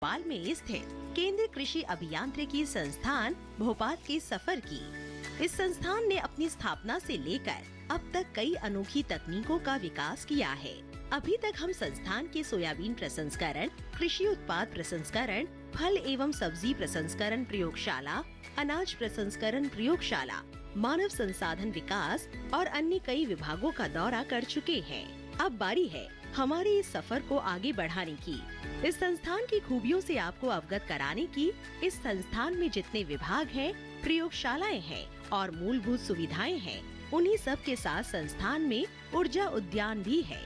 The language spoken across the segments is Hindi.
भोपाल में स्थित केंद्रीय कृषि अभियांत्रिकी संस्थान भोपाल के सफर की। इस संस्थान ने अपनी स्थापना से लेकर अब तक कई अनोखी तकनीकों का विकास किया है। अभी तक हम संस्थान के सोयाबीन प्रसंस्करण, कृषि उत्पाद प्रसंस्करण, फल एवं सब्जी प्रसंस्करण प्रयोगशाला, अनाज प्रसंस्करण प्रयोगशाला, मानव संसाधन विकास और अन्य कई विभागों का दौरा कर चुके हैं। अब बारी है हमारे इस सफर को आगे बढ़ाने की, इस संस्थान की खूबियों से आपको अवगत कराने की। इस संस्थान में जितने विभाग हैं, प्रयोगशालाएं हैं और मूलभूत सुविधाएं हैं, उन्हीं सब के साथ संस्थान में ऊर्जा उद्यान भी है।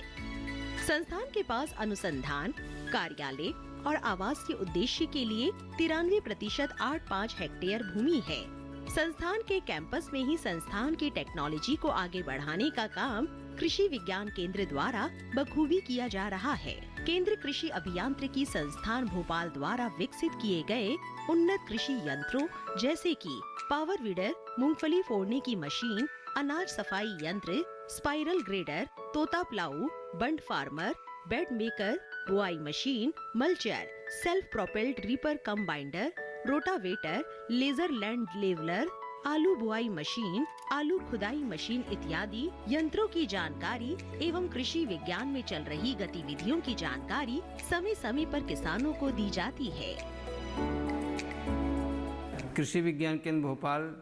संस्थान के पास अनुसंधान, कार्यालय और आवास के उद्देश्य के लिए 93% 8.5 हेक्टेयर भूमि है। संस्थान के कैंपस में ही संस्थान की टेक्नोलॉजी को आगे बढ़ाने का काम कृषि विज्ञान केंद्र द्वारा बखूबी किया जा रहा है। केंद्रीय कृषि अभियांत्रिकी संस्थान भोपाल द्वारा विकसित किए गए उन्नत कृषि यंत्रों जैसे कि पावर वीडर, मूंगफली फोड़ने की मशीन, अनाज सफाई यंत्र, स्पाइरल ग्रेडर, तोता plough, bund farmer, bed maker, बुआई machine, mulcher, self propelled reaper cum binder, rotavator, laser land leveller, आलू बुआई मशीन, आलू खुदाई मशीन इत्यादि यंत्रों की जानकारी एवं कृषि विज्ञान में चल रही गतिविधियों की जानकारी समय समय पर किसानों को दी जाती है। कृषि विज्ञान केंद्र भोपाल,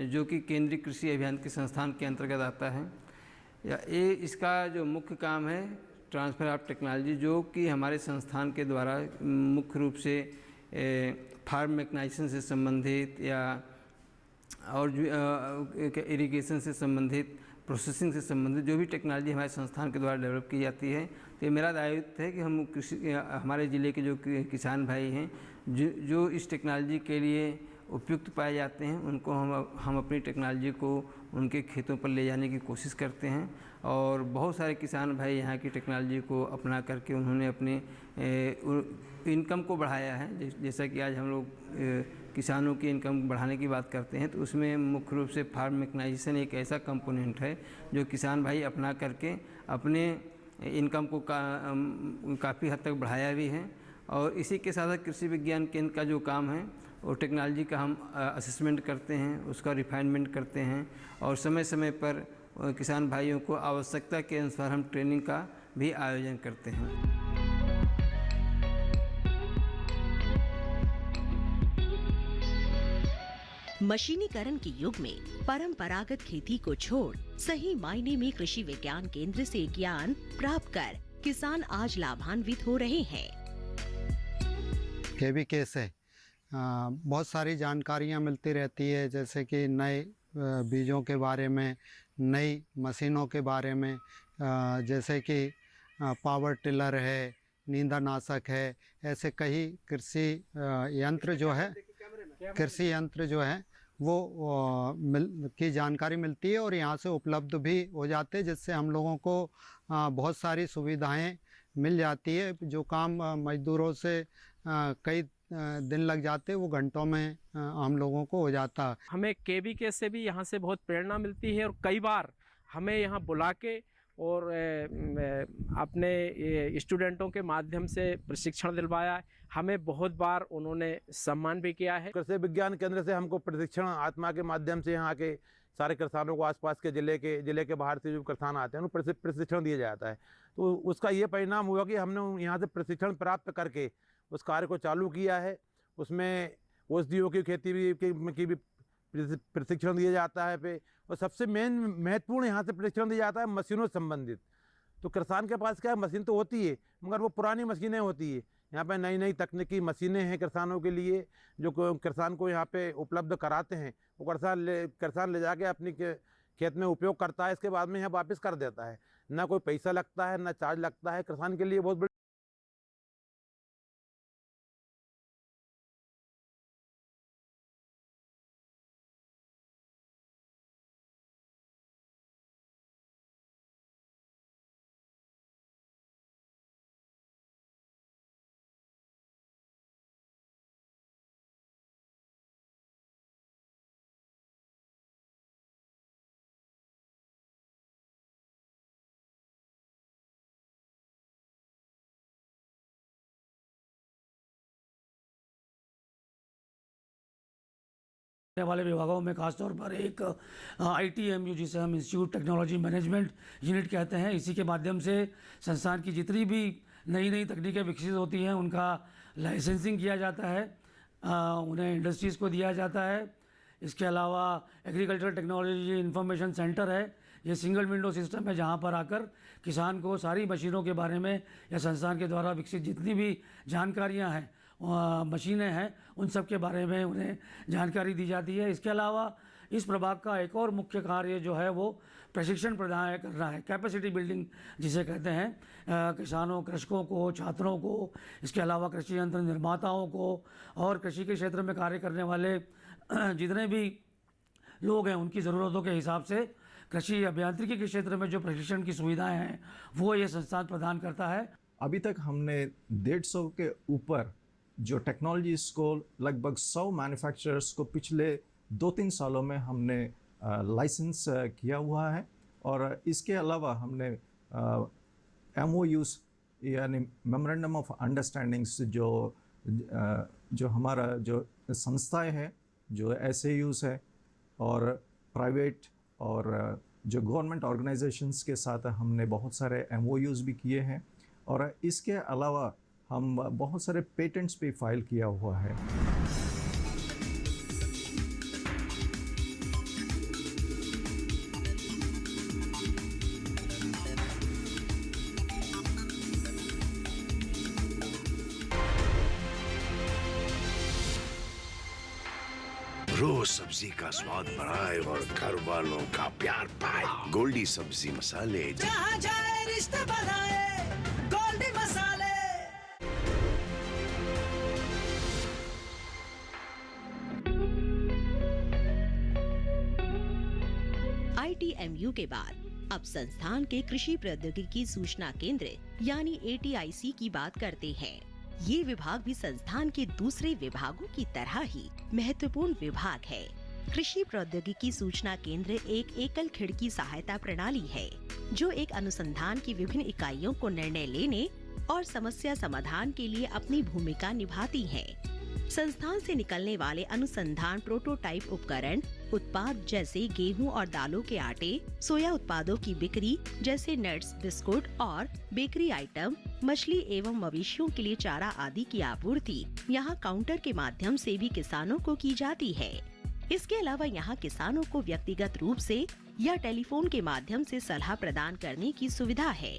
जो कि केंद्रीय कृषि अभियांत्रिकी संस्थान के अंतर्गत आता है, ये इसका जो मुख्य काम है ट्रांसफ़र ऑफ टेक्नोलॉजी, जो कि हमारे संस्थान के द्वारा मुख्य रूप से फार्म मैकेनाइजेशन से संबंधित या और जो इरिगेशन से संबंधित, प्रोसेसिंग से संबंधित जो भी टेक्नोलॉजी हमारे संस्थान के द्वारा डेवलप की जाती है, तो ये मेरा दायित्व है कि हम हमारे ज़िले के जो किसान भाई हैं जो इस टेक्नोलॉजी के लिए उपयुक्त पाए जाते हैं, उनको हम अपनी टेक्नोलॉजी को उनके खेतों पर ले जाने की कोशिश करते हैं। और बहुत सारे किसान भाई यहाँ की टेक्नोलॉजी को अपना करके उन्होंने अपने इनकम को बढ़ाया है। जैसा कि आज हम लोग किसानों की इनकम बढ़ाने की बात करते हैं, तो उसमें मुख्य रूप से फार्म मैकेनाइजेशन एक ऐसा कंपोनेंट है जो किसान भाई अपना करके अपने इनकम को काफ़ी हद तक बढ़ाया भी है। और इसी के साथ कृषि विज्ञान केंद्र का जो काम है वो टेक्नोलॉजी का हम असेसमेंट करते हैं, उसका रिफाइनमेंट करते हैं और समय समय पर किसान भाइयों को आवश्यकता के अनुसार हम ट्रेनिंग का भी आयोजन करते हैं। मशीनीकरण के युग में परंपरागत खेती को छोड़ सही मायने में कृषि विज्ञान केंद्र से ज्ञान प्राप्त कर किसान आज लाभान्वित हो रहे हैं। केवीके से बहुत सारी जानकारियाँ मिलती रहती है, जैसे कि नए बीजों के बारे में, नई मशीनों के बारे में, जैसे कि पावर टिलर है, नींदानाशक है, ऐसे कई कृषि यंत्र जो है वो की जानकारी मिलती है और यहाँ से उपलब्ध भी हो जाते हैं, जिससे हम लोगों को बहुत सारी सुविधाएं मिल जाती है। जो काम मजदूरों से कई दिन लग जाते, वो घंटों में हम लोगों को हो जाता। हमें केवीके से भी यहाँ से बहुत प्रेरणा मिलती है और कई बार हमें यहाँ बुला के और अपने स्टूडेंटों के माध्यम से प्रशिक्षण दिलवाया है। हमें बहुत बार उन्होंने सम्मान भी किया है। कृषि विज्ञान केंद्र से हमको प्रशिक्षण आत्मा के माध्यम से यहाँ के सारे किसानों को, आसपास के जिले के बाहर से जो किसान आते हैं उनको प्रशिक्षण दिया जाता है। तो उसका ये परिणाम हुआ कि हमने यहाँ से प्रशिक्षण प्राप्त करके उस कार्य को चालू किया है। उसमें औषधियों की खेती की भी प्रशिक्षण दिया जाता है पे, और सबसे महत्वपूर्ण यहाँ से प्रशिक्षण दिया जाता है मशीनों से संबंधित। तो किसान के पास क्या है, मशीन तो होती है मगर वो पुरानी मशीनें होती है। यहाँ पे नई नई तकनीकी मशीनें हैं किसानों के लिए, जो किसान को यहाँ पे उपलब्ध कराते हैं। वो किसान ले जाके अपनी खेत में उपयोग करता है, इसके बाद में यहाँ वापस कर देता है। ना कोई पैसा लगता है, ना चार्ज लगता है। किसान के लिए बहुत बड़ी वाले विभागों में खासतौर पर एक ITMU जिसे हम इंस्टीट्यूट टेक्नोलॉजी मैनेजमेंट यूनिट कहते हैं, इसी के माध्यम से संस्थान की जितनी भी नई नई तकनीकें विकसित होती हैं उनका लाइसेंसिंग किया जाता है, उन्हें इंडस्ट्रीज़ को दिया जाता है। इसके अलावा एग्रीकल्चर टेक्नोलॉजी इंफॉर्मेशन सेंटर है, ये सिंगल विंडो सिस्टम है जहाँ पर आकर किसान को सारी मशीनों के बारे में या संस्थान के द्वारा विकसित जितनी भी जानकारियाँ हैं, मशीनें हैं, उन सब के बारे में उन्हें जानकारी दी जाती है। इसके अलावा इस प्रभाग का एक और मुख्य कार्य जो है वो प्रशिक्षण प्रदान करना है, कैपेसिटी बिल्डिंग जिसे कहते हैं, किसानों, कृषकों को, छात्रों को, इसके अलावा कृषि यंत्र निर्माताओं को और कृषि के क्षेत्र में कार्य करने वाले जितने भी लोग हैं उनकी ज़रूरतों के हिसाब से कृषि अभियांत्रिकी के क्षेत्र में जो प्रशिक्षण की सुविधाएं हैं वो ये संस्थान प्रदान करता है। अभी तक हमने 150 के ऊपर जो टेक्नोलॉजीज़ को लगभग 100 मैन्युफैक्चरर्स को पिछले 2-3 सालों में हमने लाइसेंस किया हुआ है। और इसके अलावा हमने MOUs यानी मेमोरेंडम ऑफ अंडरस्टैंडिंग्स जो हमारा जो संस्थाएं हैं, जो SAUs है और प्राइवेट और जो गवर्नमेंट ऑर्गेनाइजेशंस के साथ हमने बहुत सारे MOUs भी किए हैं। और इसके अलावा हम बहुत सारे पेटेंट्स भी फाइल किया हुआ है। रोज सब्जी का स्वाद बढ़ाए और घर वालों का प्यार पाए। गोल्डी सब्जी मसाले, जहाँ जाए रिश्ते बनाए, गोल्डी मसाले। ITMU के बाद अब संस्थान के कृषि प्रौद्योगिकी सूचना केंद्र यानी ATIC की बात करते हैं। ये विभाग भी संस्थान के दूसरे विभागों की तरह ही महत्वपूर्ण विभाग है। कृषि प्रौद्योगिकी सूचना केंद्र एक एकल खिड़की सहायता प्रणाली है जो एक अनुसंधान की विभिन्न इकाइयों को निर्णय लेने और समस्या समाधान के लिए अपनी भूमिका निभाती है। संस्थान से निकलने वाले अनुसंधान प्रोटोटाइप उपकरण उत्पाद जैसे गेहूं और दालों के आटे, सोया उत्पादों की बिक्री जैसे नट्स, बिस्कुट और बेकरी आइटम, मछली एवं मवेशियों के लिए चारा आदि की आपूर्ति यहाँ काउंटर के माध्यम से भी किसानों को की जाती है। इसके अलावा यहाँ किसानों को व्यक्तिगत रूप से या टेलीफोन के माध्यम से सलाह प्रदान करने की सुविधा है।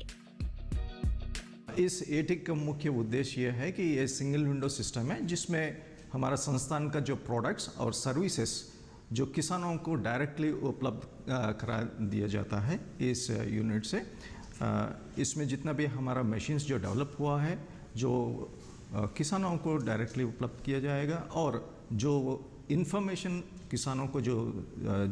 इस ATIC का मुख्य उद्देश्य यह है कि ये सिंगल विंडो सिस्टम है जिसमें हमारा संस्थान का जो प्रोडक्ट्स और सर्विसेज जो किसानों को डायरेक्टली उपलब्ध करा दिया जाता है इस यूनिट से। इसमें जितना भी हमारा मशीन्स जो डेवलप हुआ है जो किसानों को डायरेक्टली उपलब्ध किया जाएगा और जो इन्फॉर्मेशन किसानों को जो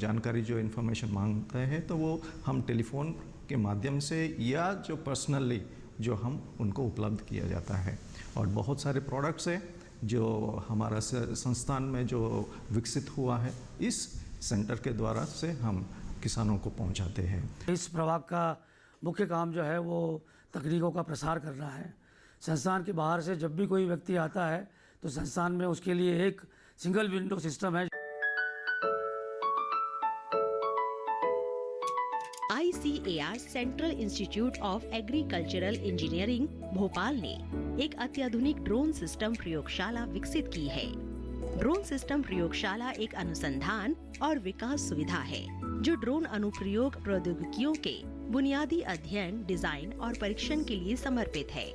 जानकारी जो इन्फॉर्मेशन मांगते हैं तो वो हम टेलीफोन के माध्यम से या जो पर्सनली जो हम उनको उपलब्ध किया जाता है। और बहुत सारे प्रोडक्ट्स हैं जो हमारा संस्थान में जो विकसित हुआ है इस सेंटर के द्वारा से हम किसानों को पहुंचाते हैं। इस प्रभाग का मुख्य काम जो है वो तकनीकों का प्रसार करना है। संस्थान के बाहर से जब भी कोई व्यक्ति आता है तो संस्थान में उसके लिए एक सिंगल विंडो सिस्टम है। ICAR central institute of agricultural engineering Bhopal ने एक अत्याधुनिक ड्रोन सिस्टम प्रयोगशाला विकसित की है। ड्रोन सिस्टम प्रयोगशाला एक अनुसंधान और विकास सुविधा है जो ड्रोन अनुप्रयोग प्रौद्योगिकियों के बुनियादी अध्ययन, डिजाइन और परीक्षण के लिए समर्पित है।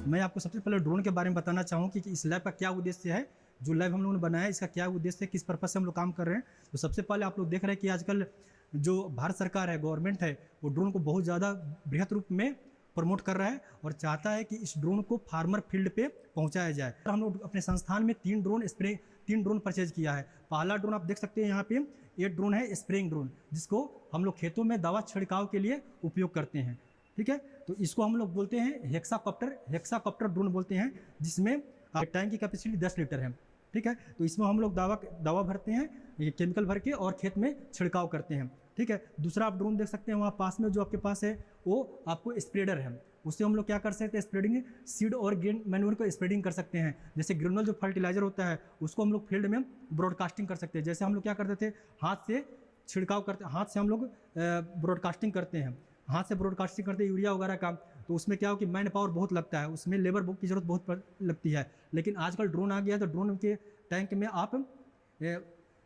मैं आपको सबसे पहले ड्रोन के बारे में बताना चाहूँ कि इस लैब का क्या उद्देश्य है, जो लैब हम लोगों ने बनाया है इसका क्या उद्देश्य है, किस पर्पज से हम लोग काम कर रहे हैं। तो सबसे पहले आप लोग देख रहे हैं कि आजकल जो भारत सरकार है, गवर्नमेंट है, वो ड्रोन को बहुत ज़्यादा बृहत रूप में प्रमोट कर रहा है और चाहता है कि इस ड्रोन को फार्मर फील्ड पे पहुंचाया जाए। तो हम लोग अपने संस्थान में 3 ड्रोन परचेज किया है। पहला ड्रोन आप देख सकते हैं यहाँ पे, ये ड्रोन है स्प्रेइंग ड्रोन, जिसको हम लोग खेतों में दवा छिड़काव के लिए उपयोग करते हैं। ठीक है, तो इसको हम लोग बोलते हैं हेक्साकॉप्टर ड्रोन बोलते हैं, जिसमें टैंक की कैपेसिटी 10 लीटर है। ठीक है, तो इसमें हम लोग दवा भरते हैं, ये केमिकल भर के और खेत में छिड़काव करते हैं। ठीक है, दूसरा आप ड्रोन देख सकते हैं वहाँ पास में जो आपके पास है वो आपको स्प्रेडर है। उससे हम लोग क्या कर सकते हैं, स्प्रेडिंग सीड और ग्रेन मैन्योर को स्प्रेडिंग कर सकते हैं। जैसे ग्रेनुल जो फर्टिलाइजर होता है उसको हम लोग फील्ड में ब्रॉडकास्टिंग कर सकते हैं। जैसे हम लोग क्या करते थे, हाथ से छिड़काव करते, हाथ से हम लोग ब्रॉडकास्टिंग करते हैं, हाथ से ब्रॉडकास्टिंग करते हैं यूरिया वगैरह का, तो उसमें क्या हो कि मैन पावर बहुत लगता है, उसमें लेबर की ज़रूरत बहुत लगती है। लेकिन आजकल ड्रोन आ गया है, तो ड्रोन के टैंक में आप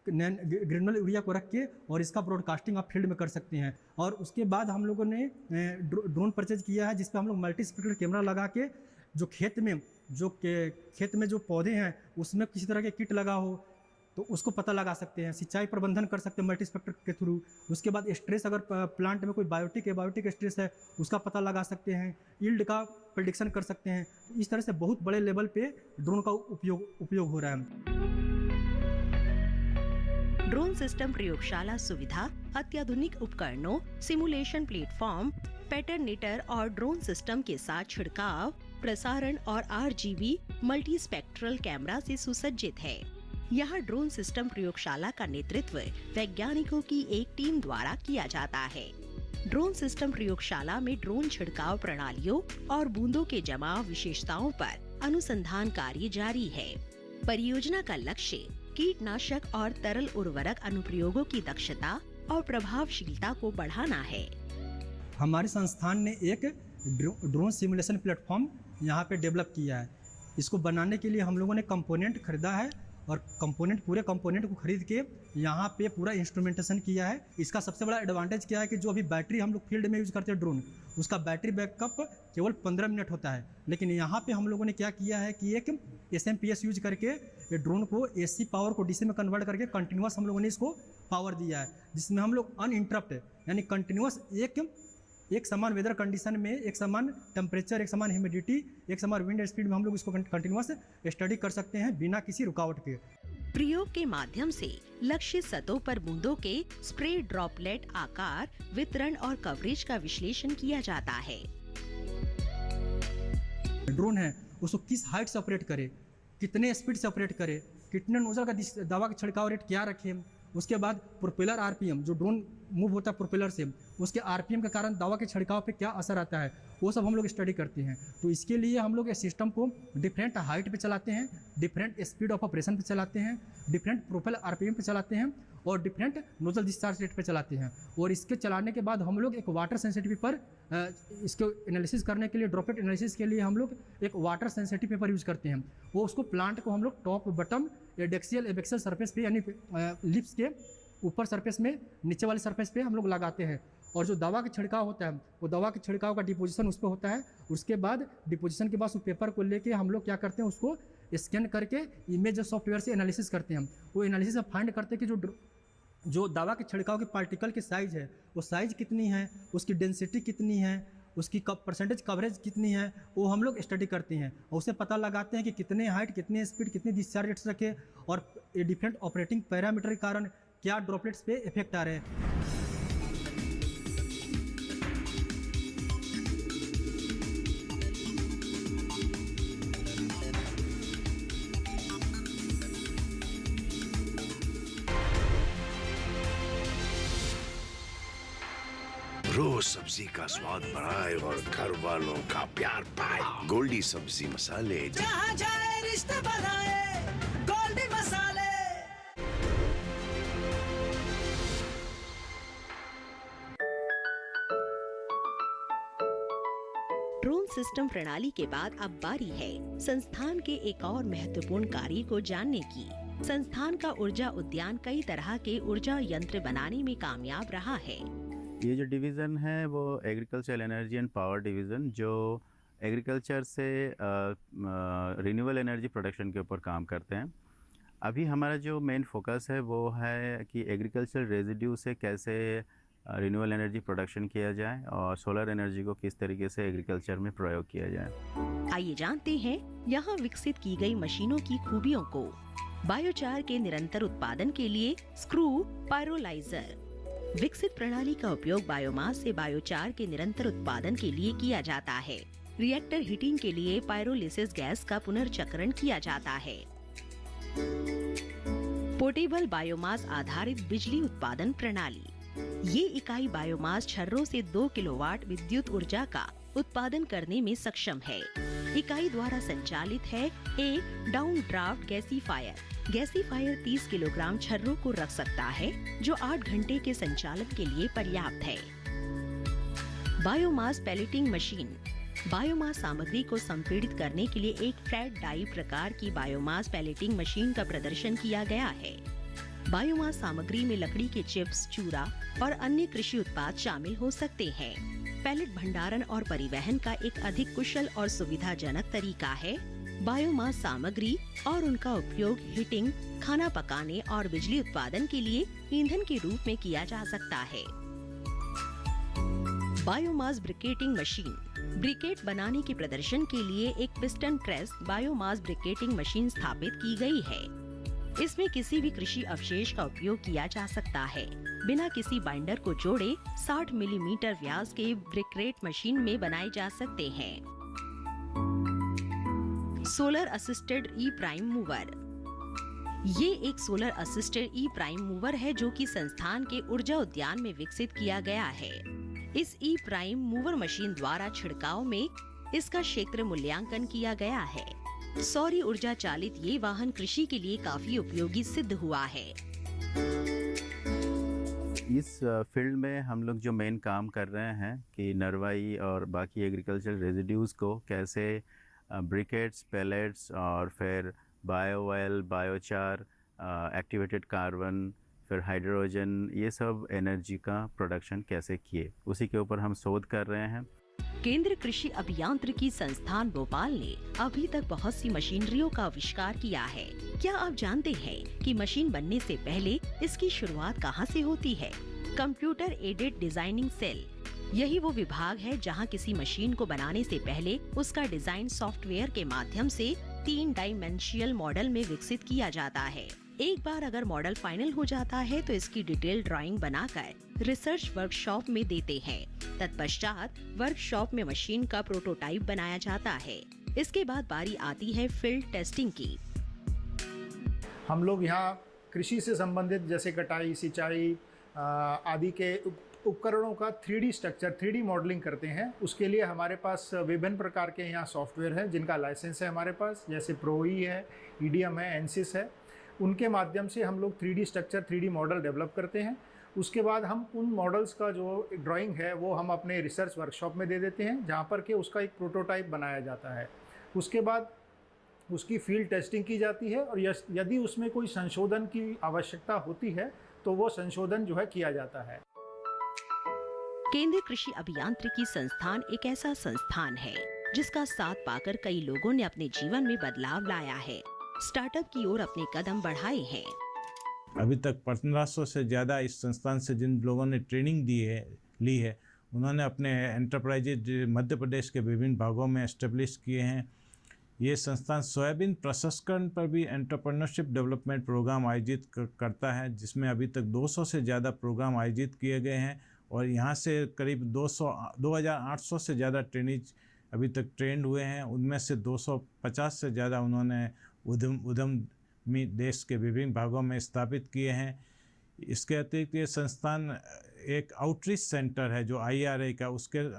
ग्रेनुल यूरिया को रख के और इसका ब्रॉडकास्टिंग आप फील्ड में कर सकते हैं। और उसके बाद हम लोगों ने ड्रोन परचेज किया है जिस पर हम लोग मल्टी स्पेक्ट्रल कैमरा लगा के जो खेत में जो पौधे हैं उसमें किसी तरह के कीट लगा हो तो उसको पता लगा सकते हैं, सिंचाई प्रबंधन कर सकते हैं मल्टी स्पेक्ट्रल के थ्रू। उसके बाद स्ट्रेस, अगर प्लांट में कोई बायोटिक स्ट्रेस है उसका पता लगा सकते हैं, यील्ड का प्रेडिक्शन कर सकते हैं। इस तरह से बहुत बड़े लेवल पे ड्रोन का उपयोग हो रहा है। ड्रोन सिस्टम प्रयोगशाला सुविधा अत्याधुनिक उपकरणों, सिमुलेशन प्लेटफॉर्म, पैटर्न नीटर और ड्रोन सिस्टम के साथ छिड़काव, प्रसारण और RGB मल्टी स्पेक्ट्रल कैमरा से सुसज्जित है। यहाँ ड्रोन सिस्टम प्रयोगशाला का नेतृत्व वैज्ञानिकों की एक टीम द्वारा किया जाता है। ड्रोन सिस्टम प्रयोगशाला में ड्रोन छिड़काव प्रणालियों और बूंदों के जमाव विशेषताओं पर अनुसंधान कार्य जारी है। परियोजना का लक्ष्य कीटनाशक और तरल उर्वरक अनुप्रयोगों की दक्षता और प्रभावशीलता को बढ़ाना है। हमारे संस्थान ने एक ड्रोन सिमुलेशन प्लेटफॉर्म यहाँ पे डेवलप किया है। इसको बनाने के लिए हम लोगों ने कंपोनेंट खरीदा है और पूरे कंपोनेंट को खरीद के यहाँ पे पूरा इंस्ट्रूमेंटेशन किया है। इसका सबसे बड़ा एडवांटेज क्या है कि जो अभी बैटरी हम लोग फील्ड में यूज़ करते हैं ड्रोन, उसका बैटरी बैकअप केवल 15 मिनट होता है। लेकिन यहाँ पे हम लोगों ने क्या किया है कि एक SMP यूज करके ये ड्रोन को AC पावर को DC में कन्वर्ट करके कंटिन्यूस हम लोगों ने इसको पावर दिया है, जिसमें हम लोग अनइंटरप्ट यानी कंटिन्यूस एक समान वेदर कंडीशन में, एक समान टेम्परेचर, एक समान ह्यूमिडिटी, एक समान विंड स्पीड में हम लोग इसको कंटिन्यूस स्टडी कर सकते हैं बिना किसी रुकावट के। प्रयोग के माध्यम से लक्ष्य सतहों पर बूंदों के स्प्रे ड्रॉपलेट आकार, वितरण और कवरेज का विश्लेषण किया जाता है। ड्रोन है उसको किस हाइट से ऑपरेट करे, कितने स्पीड से ऑपरेट करे, कितने नोजल का दवा का छिड़काव रेट क्या रखें, उसके बाद प्रोपेलर RPM, जो ड्रोन मूव होता है प्रोपेलर से, उसके RPM के कारण दवा के छिड़काव पे क्या असर आता है, वो सब हम लोग स्टडी करते हैं। तो इसके लिए हम लोग इस सिस्टम को डिफरेंट हाइट पे चलाते हैं, डिफरेंट स्पीड ऑफ ऑपरेशन पे चलाते हैं, डिफरेंट प्रोपेलर RPM पे चलाते हैं और डिफरेंट नोजल डिस्चार्ज रेट पे चलाते हैं। और इसके चलाने के बाद हम लोग एक वाटर सेंसिटिव पेपर, इसको एनालिसिस करने के लिए, ड्रॉपलेट एनालिसिस के लिए हम लोग एक वाटर सेंसिटिव पेपर यूज़ करते हैं। वो उसको प्लांट को हम लोग top bottom adaxial abaxial surface पे यानी लिप्स के ऊपर सरफेस में, नीचे वाले सरफेस पे हम लोग लगाते हैं। और जो दवा का छिड़काव होता है वो दवा के छिड़काव का डिपोजिशन उस पर होता है। उसके बाद डिपोजिशन के बाद उस पेपर को लेके हम लोग क्या करते हैं, उसको स्कैन करके इमेज सॉफ्टवेयर से एनालिसिस करते हैं। वो एनालिसिस में फाइंड करते हैं कि जो दवा के छिड़काव के पार्टिकल की साइज़ है वो साइज़ कितनी है, उसकी डेंसिटी कितनी है, उसकी परसेंटेज कवरेज कितनी है, वो हम लोग स्टडी करते हैं। और उसे पता लगाते हैं कि कितने हाइट, कितने स्पीड, कितने डिस्चार्ज रेट्स रखे और ये डिफरेंट ऑपरेटिंग पैरामीटर के कारण क्या ड्रॉपलेट्स पे इफेक्ट आ रहे हैं। रोज सब्जी का स्वाद बढ़ाए और घर वालों का प्यार पाए। गोल्डी सब्जी मसाले, जहाँ जाए रिश्ते बनाए गोल्डी मसाले। ड्रोन सिस्टम प्रणाली के बाद अब बारी है संस्थान के एक और महत्वपूर्ण कार्य को जानने की। संस्थान का ऊर्जा उद्यान कई तरह के ऊर्जा यंत्र बनाने में कामयाब रहा है। ये जो डिवीज़न है वो agriculture energy and power division, जो एग्रीकल्चर से रिन्यूएबल एनर्जी प्रोडक्शन के ऊपर काम करते हैं। अभी हमारा जो मेन फोकस है वो है कि एग्रीकल्चर रेजिड्यू से कैसे रिन्यूएबल एनर्जी प्रोडक्शन किया जाए और सोलर एनर्जी को किस तरीके से एग्रीकल्चर में प्रयोग किया जाए। आइए जानते हैं यहाँ विकसित की गई मशीनों की खूबियों को। बायोचार के निरंतर उत्पादन के लिए स्क्रू पायरोलाइजर। विकसित प्रणाली का उपयोग बायोमास से बायोचार के निरंतर उत्पादन के लिए किया जाता है। रिएक्टर हीटिंग के लिए पायरोलिसिस गैस का पुनर्चक्रण किया जाता है। पोर्टेबल बायोमास आधारित बिजली उत्पादन प्रणाली। ये इकाई बायोमास छर्रों से 2 किलोवाट विद्युत ऊर्जा का उत्पादन करने में सक्षम है। इकाई द्वारा संचालित है एक down draft gasifier. Gasifier 30 kilogram छर्रों को रख सकता है, जो 8 घंटे के संचालन के लिए पर्याप्त है। Biomass balloting machine. बायोमास सामग्री को संपीड़ित करने के लिए एक फ्लैट डाई प्रकार की बायोमास पैलेटिंग मशीन का प्रदर्शन किया गया है। बायोमास सामग्री में लकड़ी के चिप्स, चूरा और अन्य कृषि उत्पाद शामिल हो सकते हैं। पैलेट भंडारण और परिवहन का एक अधिक कुशल और सुविधाजनक तरीका है। बायोमास सामग्री और उनका उपयोग हीटिंग, खाना पकाने और बिजली उत्पादन के लिए ईंधन के रूप में किया जा सकता है। Biomass briquetting machine. ब्रिकेट बनाने के प्रदर्शन के लिए एक piston press biomass briquetting machine स्थापित की गई है। इसमें किसी भी कृषि अवशेष का उपयोग किया जा सकता है। बिना किसी बाइंडर को जोड़े 60 मिलीमीटर व्यास के ब्रिकेट मशीन में बनाए जा सकते हैं। सोलर असिस्टेड ई प्राइम मूवर। ये एक सोलर असिस्टेड ई प्राइम मूवर है जो कि संस्थान के ऊर्जा उद्यान में विकसित किया गया है। इस ई प्राइम मूवर मशीन द्वारा छिड़काव में इसका क्षेत्र मूल्यांकन किया गया है। सौर ऊर्जा चालित ये वाहन कृषि के लिए काफी उपयोगी सिद्ध हुआ है। इस फील्ड में हम लोग जो मेन काम कर रहे हैं कि नरवाई और बाकी एग्रीकल्चर रेजिड्यूज़ को कैसे ब्रिकेट्स, पैलेट्स और फिर bio oil, biochar, activated carbon, फिर हाइड्रोजन, ये सब एनर्जी का प्रोडक्शन कैसे किए, उसी के ऊपर हम शोध कर रहे हैं। केंद्रीय कृषि अभियांत्रिकी संस्थान भोपाल ने अभी तक बहुत सी मशीनरियों का आविष्कार किया है। क्या आप जानते हैं कि मशीन बनने से पहले इसकी शुरुआत कहां से होती है? Computer aided designing cell. यही वो विभाग है जहां किसी मशीन को बनाने से पहले उसका डिजाइन सॉफ्टवेयर के माध्यम से 3 डायमेंशियल मॉडल में विकसित किया जाता है। एक बार अगर मॉडल फाइनल हो जाता है तो इसकी डिटेल ड्राइंग बनाकर रिसर्च वर्कशॉप में देते हैं। तत्पश्चात वर्कशॉप में मशीन का प्रोटोटाइप बनाया जाता है। इसके बाद बारी आती है फील्ड टेस्टिंग की। हम लोग यहाँ कृषि से संबंधित जैसे कटाई, सिंचाई आदि के उपकरणों का 3D स्ट्रक्चर, 3D मॉडलिंग करते हैं। उसके लिए हमारे पास विभिन्न प्रकार के यहाँ सॉफ्टवेयर हैं जिनका लाइसेंस है हमारे पास, जैसे प्रोई है, ईडीएम है, एनसिस है। उनके माध्यम से हम लोग 3D structure, 3D model develop करते हैं। उसके बाद हम उन मॉडल्स का जो ड्राइंग है वो हम अपने रिसर्च वर्कशॉप में दे देते हैं, जहाँ पर कि उसका एक प्रोटोटाइप बनाया जाता है। उसके बाद उसकी फील्ड टेस्टिंग की जाती है और यदि उसमें कोई संशोधन की आवश्यकता होती है तो वो संशोधन जो है किया जाता है। केंद्रीय कृषि अभियांत्रिकी संस्थान एक ऐसा संस्थान है जिसका साथ पाकर कई लोगों ने अपने जीवन में बदलाव लाया है, स्टार्टअप की ओर अपने कदम बढ़ाए हैं। अभी तक 1500 से ज़्यादा इस संस्थान से जिन लोगों ने ट्रेनिंग ली है उन्होंने अपने एंटरप्राइजेज मध्य प्रदेश के विभिन्न भागों में एस्टेब्लिश किए हैं। ये संस्थान सोयाबीन प्रसंस्करण पर भी एंटरप्रेन्योरशिप डेवलपमेंट प्रोग्राम आयोजित करता है, जिसमें अभी तक 200 से ज़्यादा प्रोग्राम आयोजित किए गए हैं और यहाँ से करीब 2800 से ज़्यादा ट्रेनीज अभी तक ट्रेंड हुए हैं। उनमें से 250 से ज़्यादा उन्होंने उद्यमी देश के विभिन्न भागों में स्थापित किए हैं। इसके अतिरिक्त ये संस्थान एक आउटरीच सेंटर है जो IRA का, उसके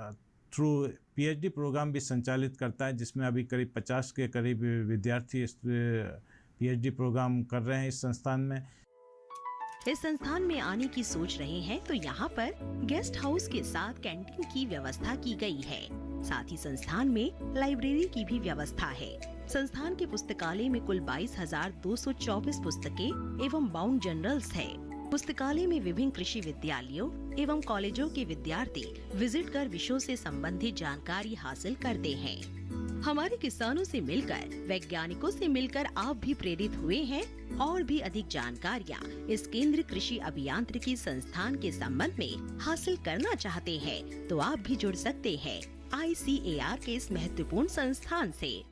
थ्रू PhD प्रोग्राम भी संचालित करता है, जिसमें अभी करीब 50 के करीब विद्यार्थी इस PhD प्रोग्राम कर रहे हैं इस संस्थान में। इस संस्थान में आने की सोच रहे हैं तो यहाँ पर गेस्ट हाउस के साथ कैंटीन की व्यवस्था की गई है। साथ ही संस्थान में लाइब्रेरी की भी व्यवस्था है। संस्थान के पुस्तकालय में कुल 22,224 पुस्तकें एवं बाउंड जर्नल्स है। पुस्तकालय में विभिन्न कृषि विद्यालयों एवं कॉलेजों के विद्यार्थी विजिट कर विषयों से संबंधित जानकारी हासिल करते हैं। हमारे किसानों से मिलकर, वैज्ञानिकों से मिलकर आप भी प्रेरित हुए हैं और भी अधिक जानकारियाँ इस केंद्रीय कृषि अभियांत्रिकी संस्थान के संबंध में हासिल करना चाहते हैं तो आप भी जुड़ सकते हैं ICAR के इस महत्वपूर्ण संस्थान से।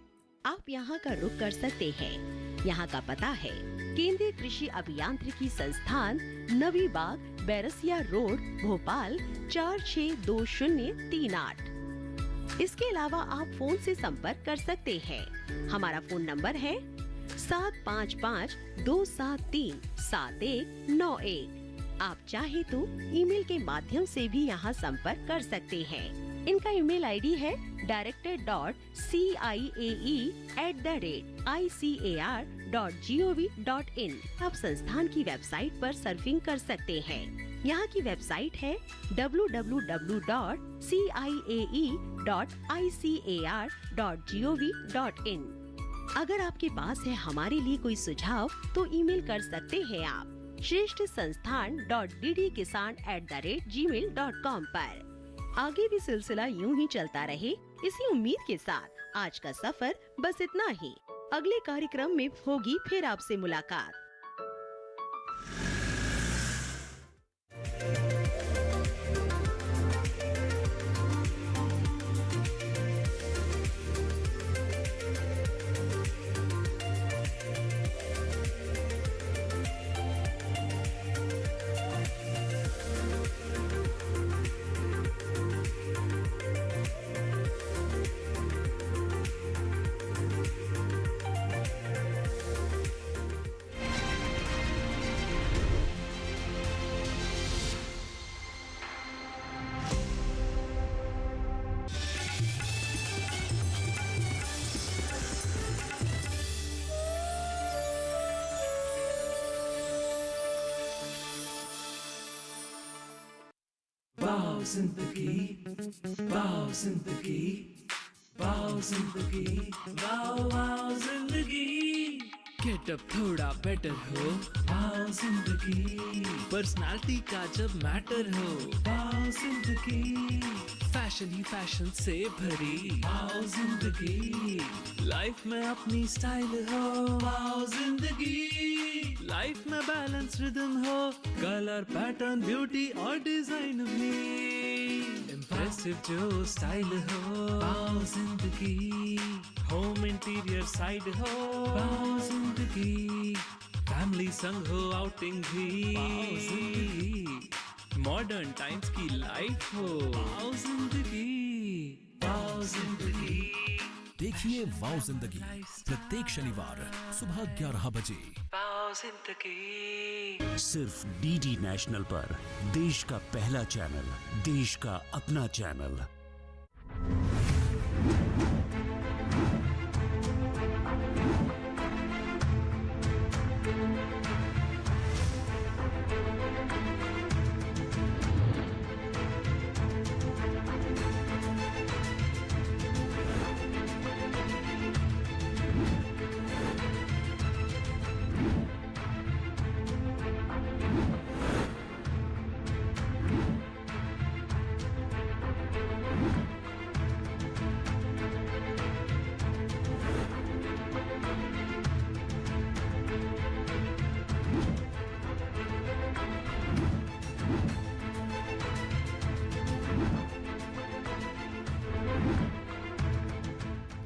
आप यहाँ का रुख कर सकते हैं। यहाँ का पता है केंद्रीय कृषि अभियांत्रिकी संस्थान, नवी बाग, बैरसिया रोड, भोपाल 462038। इसके अलावा आप फोन से संपर्क कर सकते हैं। हमारा फोन नंबर है 755-273-7191। आप चाहे तो ईमेल के माध्यम से भी यहाँ संपर्क कर सकते हैं। इनका ईमेल आईडी है director.ciae@icar.gov.in। आप संस्थान की वेबसाइट पर सर्फिंग कर सकते हैं। यहाँ की वेबसाइट है www.ciae.icar.gov.in। अगर आपके पास है हमारे लिए कोई सुझाव तो ईमेल कर सकते हैं आप श्रेष्ठ संस्थान.ddkisan@gmail.com पर। आगे भी सिलसिला यूं ही चलता रहे, इसी उम्मीद के साथ आज का सफर बस इतना ही। अगले कार्यक्रम में होगी फिर आपसे मुलाकात। वाओ जिंदगी, वाओ जिंदगी, वाओ जिंदगी, वाओ वाओ जिंदगी। गेटअप थोड़ा बेटर हो, वाओ जिंदगी। पर्सनालिटी का जब मैटर हो, वाओ जिंदगी। फैशन ही फैशन से भरी, वाओ जिंदगी। लाइफ में अपनी स्टाइल हो, वाओ जिंदगी। लाइफ में बैलेंस रिदम हो, कलर पैटर्न ब्यूटी और डिजाइन भी। इम्प्रेसिव जो स्टाइल हो, वाओ जिंदगी। होम इंटीरियर साइड हो, वाओ जिंदगी। फैमिली संग हो आउटिंग भी, वाओ जिंदगी। मॉडर्न टाइम्स की लाइफ हो, वाओ जिंदगी, वाओ जिंदगी। देखिए वाओ जिंदगी प्रत्येक शनिवार सुबह 11 बजे। वाओ जिंदगी। सिर्फ डीडी नेशनल पर, देश का पहला चैनल, देश का अपना चैनल।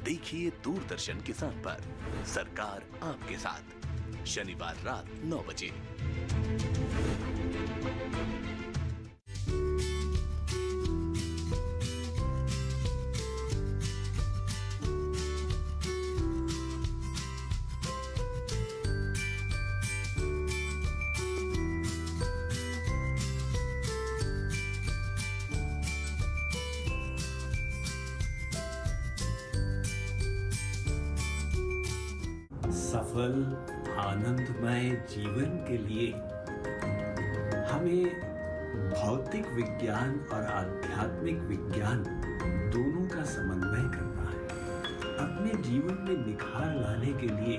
देखिए दूरदर्शन किसान पर, सरकार आपके साथ, शनिवार रात 9 बजे। सफल आनंदमय जीवन के लिए हमें भौतिक विज्ञान और आध्यात्मिक विज्ञान दोनों का समन्वय करना है। अपने जीवन में निखार लाने के लिए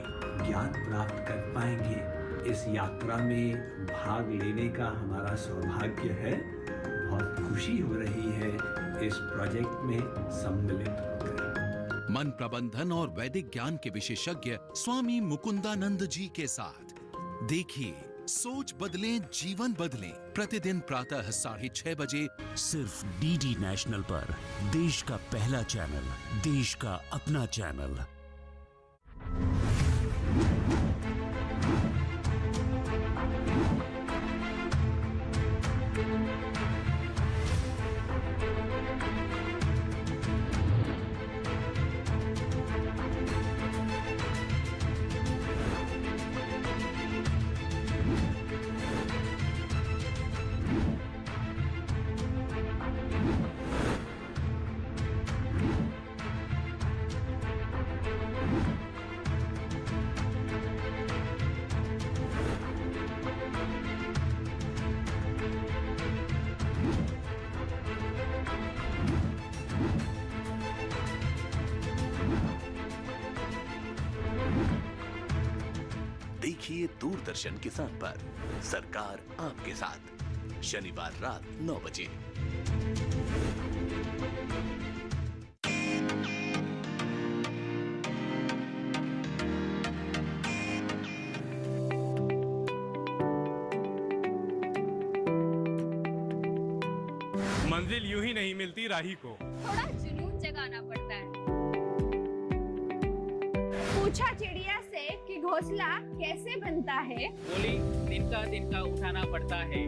ज्ञान प्राप्त कर पाएंगे। इस यात्रा में भाग लेने का हमारा सौभाग्य है। बहुत खुशी हो रही है इस प्रोजेक्ट में सम्मिलित होकर। मन प्रबंधन और वैदिक ज्ञान के विशेषज्ञ स्वामी मुकुंदानंद जी के साथ देखिए सोच बदलें जीवन बदलें, प्रतिदिन प्रातः 6:30 बजे सिर्फ डीडी नेशनल पर, देश का पहला चैनल, देश का अपना चैनल। देखिए दूरदर्शन किसान पर सरकार आपके साथ, शनिवार रात 9 बजे। मंजिल यूं ही नहीं मिलती राही को, थोड़ा जुनून जगाना पड़ता है। पूछा चिड़िया से कि घोंसला कैसे बनता है, बोली तिनका उठाना पड़ता है।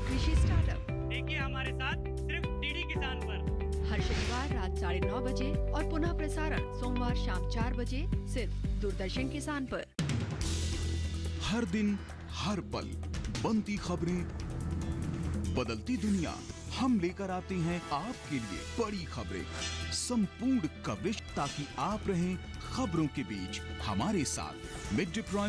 कृषि स्टार्टअप देखिए हमारे साथ सिर्फ डीडी किसान पर, हर शनिवार रात 9:30 बजे और पुनः प्रसारण सोमवार शाम 4 बजे सिर्फ दूरदर्शन किसान पर। हर दिन हर पल बनती खबरें, बदलती दुनिया, हम लेकर आते हैं आपके लिए बड़ी खबरें, संपूर्ण कवरेज, ताकि आप रहें खबरों के बीच हमारे साथ। Mid day prime